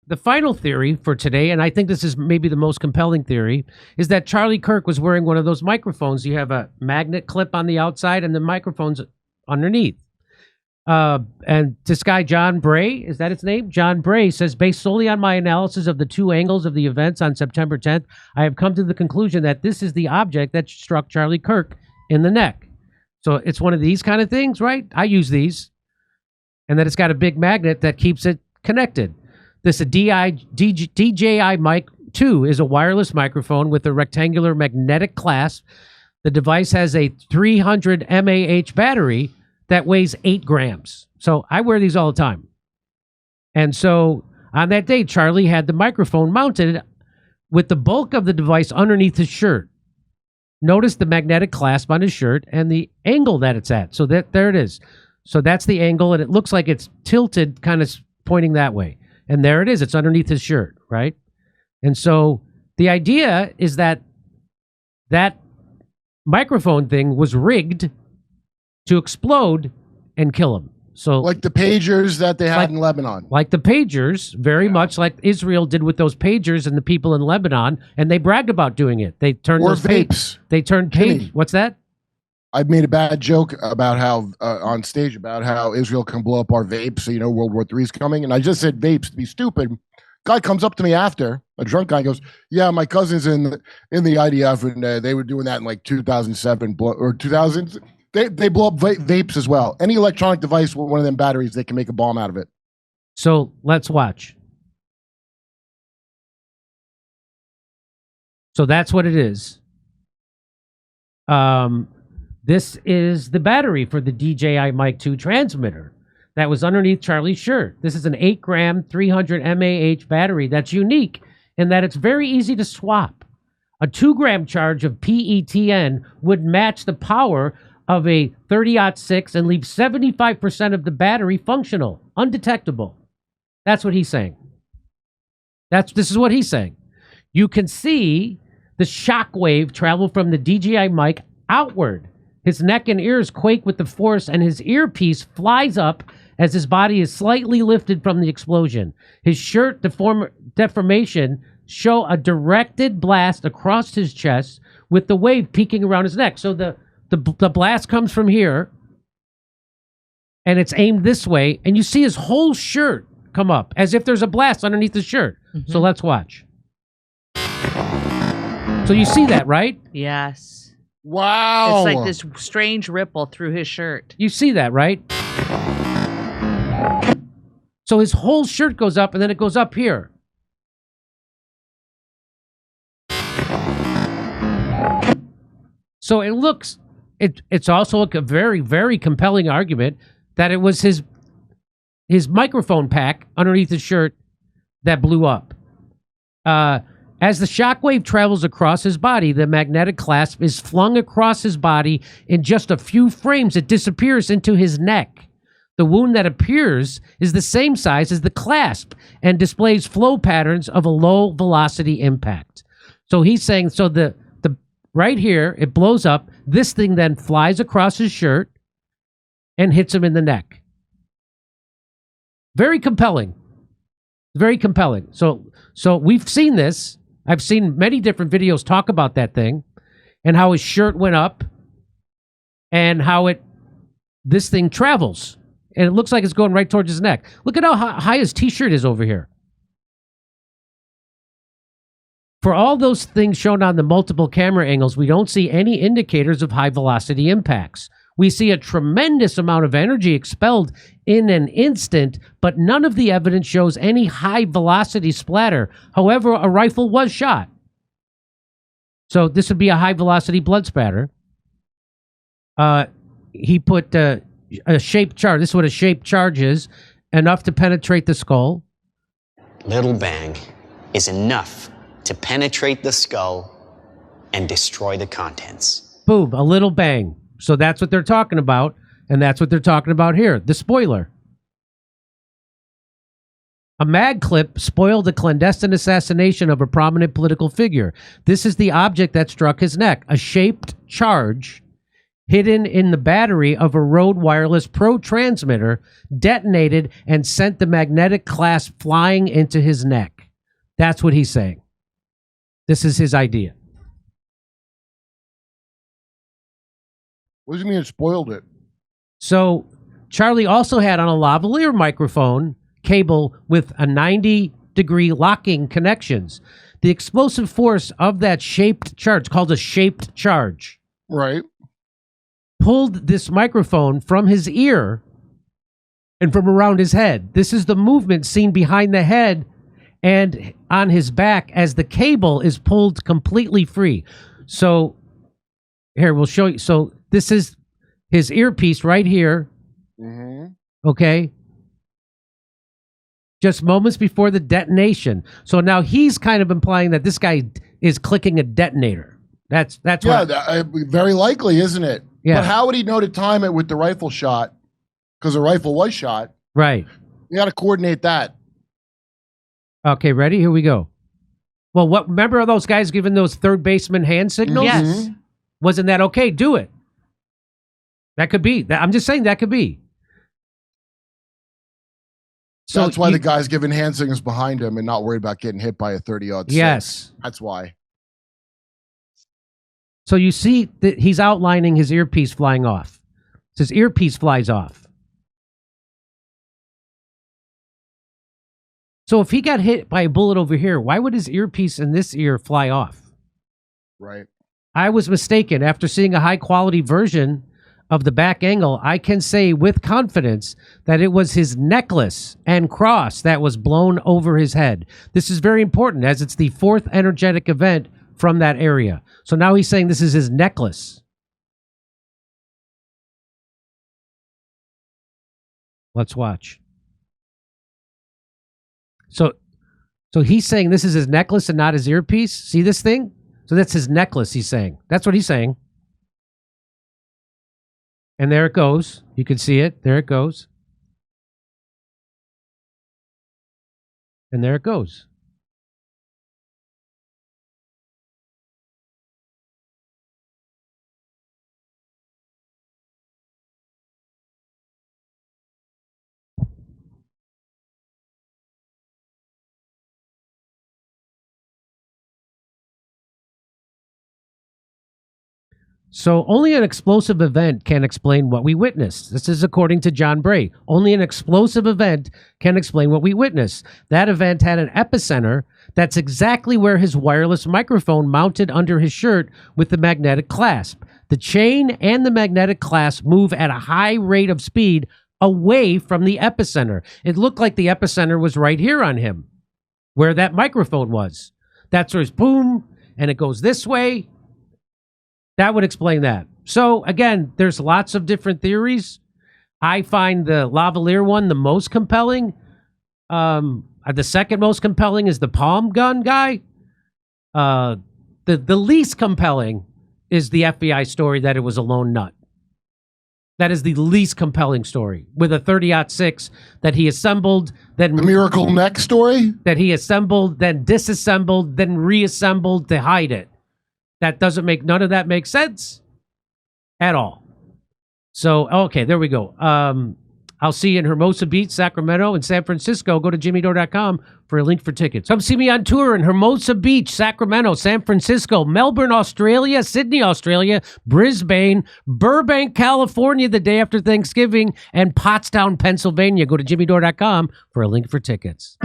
the final theory for today, and I think this is maybe the most compelling theory, is that Charlie Kirk was wearing one of those microphones. You have a magnet clip on the outside and the microphone's underneath. And this guy, John Bray, is that his name? John Bray says, based solely on my analysis of the two angles of the events on September 10th, I have come to the conclusion that this is the object that struck Charlie Kirk in the neck. So it's one of these kind of things, right? I use these. And that it's got a big magnet that keeps it connected. This DJI Mic 2 is a wireless microphone with a rectangular magnetic clasp. The device has a 300 mAh battery that weighs 8 grams. So I wear these all the time. And so on that day, Charlie had the microphone mounted with the bulk of the device underneath his shirt. Notice the magnetic clasp on his shirt and the angle that it's at. So there it is. So that's the angle, and it looks like it's tilted, kind of pointing that way. And there it is. It's underneath his shirt, right? And so the idea is that that microphone thing was rigged to explode and kill him. So like the pagers that they had in Lebanon. Like the pagers, very much like Israel did with those pagers and the people in Lebanon, and they bragged about doing it. They turned or those vapes. They turned page. What's that? I made a bad joke about how on stage about how Israel can blow up our vapes. So, you know, World War III is coming. And I just said vapes to be stupid. Guy comes up to me after, a drunk guy, goes, yeah, my cousin's in the IDF, and they were doing that in like 2007 or 2000. They blow up vapes as well. Any electronic device with one of them batteries, they can make a bomb out of it. So let's watch. So that's what it is. This is the battery for the DJI Mic 2 transmitter that was underneath Charlie's shirt. This is an 8-gram, 300 mAh battery that's unique in that it's very easy to swap. A 2-gram charge of PETN would match the power of a 30-06 and leave 75% of the battery functional, undetectable. That's what he's saying. This is what he's saying. You can see the shock wave travel from the DJI Mic outward. His neck and ears quake with the force, and his earpiece flies up as his body is slightly lifted from the explosion. His shirt deformation show a directed blast across his chest with the wave peeking around his neck. So the blast comes from here, and it's aimed this way, and you see his whole shirt come up as if there's a blast underneath his shirt. Mm-hmm. So let's watch. So you see that, right? Yes. Wow. It's like this strange ripple through his shirt. You see that, right? So his whole shirt goes up, and then it goes up here. So it looks, it's also a very, very compelling argument that it was his microphone pack underneath his shirt that blew up. As the shockwave travels across his body, the magnetic clasp is flung across his body. In just a few frames, it disappears into his neck. The wound that appears is the same size as the clasp and displays flow patterns of a low velocity impact. So he's saying, so the right here, it blows up. This thing then flies across his shirt and hits him in the neck. Very compelling. Very compelling. So we've seen this. I've seen many different videos talk about that thing and how his shirt went up and how this thing travels. And it looks like it's going right towards his neck. Look at how high his t-shirt is over here. For all those things shown on the multiple camera angles, we don't see any indicators of high velocity impacts. We see a tremendous amount of energy expelled in an instant, but none of the evidence shows any high velocity splatter. However, a rifle was shot. So this would be a high velocity blood spatter. He put a shaped charge. This is what a shaped charge is. Enough to penetrate the skull. Little bang is enough to penetrate the skull and destroy the contents. Boom, a little bang. So that's what they're talking about, and that's what they're talking about here, the spoiler. A mag clip spoiled a clandestine assassination of a prominent political figure. This is the object that struck his neck, a shaped charge hidden in the battery of a Rode Wireless Pro transmitter, detonated and sent the magnetic clasp flying into his neck. That's what he's saying. This is his idea. What does it mean it spoiled it? So Charlie also had on a lavalier microphone cable with a 90-degree locking connections. The explosive force of that shaped charge, called a shaped charge, Right. pulled this microphone from his ear and from around his head. This is the movement seen behind the head and on his back as the cable is pulled completely free. So here, we'll show you. So this is his earpiece right here. Mm-hmm. Okay. Just moments before the detonation. So now he's kind of implying that this guy is clicking a detonator. That's what. Very likely, isn't it? Yeah. But how would he know to time it with the rifle shot? Because the rifle was shot. Right. You got to coordinate that. Okay, ready? Here we go. Well, what? Remember those guys giving those third baseman hand signals? Yes. Wasn't that okay? Do it. That could be. I'm just saying that could be. So That's why you- the guy's giving hand signals behind him and not worried about getting hit by a 30-yard. Yes. That's why. So you see that he's outlining his earpiece flying off. His earpiece flies off. So if he got hit by a bullet over here, why would his earpiece in this ear fly off? Right. I was mistaken. After seeing a high-quality version of the back angle, I can say with confidence that it was his necklace and cross that was blown over his head. This is very important, as it's the fourth energetic event from that area. So now he's saying this is his necklace. Let's watch. So he's saying this is his necklace and not his earpiece. See this thing? So that's his necklace, he's saying. That's what he's saying. And there it goes. You can see it. There it goes. And there it goes. So only an explosive event can explain what we witnessed. This is according to John Bray. Only an explosive event can explain what we witnessed. That event had an epicenter. That's exactly where his wireless microphone mounted under his shirt with the magnetic clasp. The chain and the magnetic clasp move at a high rate of speed away from the epicenter. It looked like the epicenter was right here on him, where that microphone was. That's where it's boom, and it goes this way. That would explain that. So, again, there's lots of different theories. I find the lavalier one the most compelling. The second most compelling is the palm gun guy. The least compelling is the FBI story that it was a lone nut. That is the least compelling story, with a 30-06 that he assembled, then The miracle neck story? that he assembled, then disassembled, then reassembled to hide it. That doesn't make, none of that makes sense at all. So, okay, there we go. I'll see you in Hermosa Beach, Sacramento, and San Francisco. Go to jimmydore.com for a link for tickets. Come see me on tour in Hermosa Beach, Sacramento, San Francisco, Melbourne, Australia, Sydney, Australia, Brisbane, Burbank, California the day after Thanksgiving, and Pottstown, Pennsylvania. Go to jimmydore.com for a link for tickets.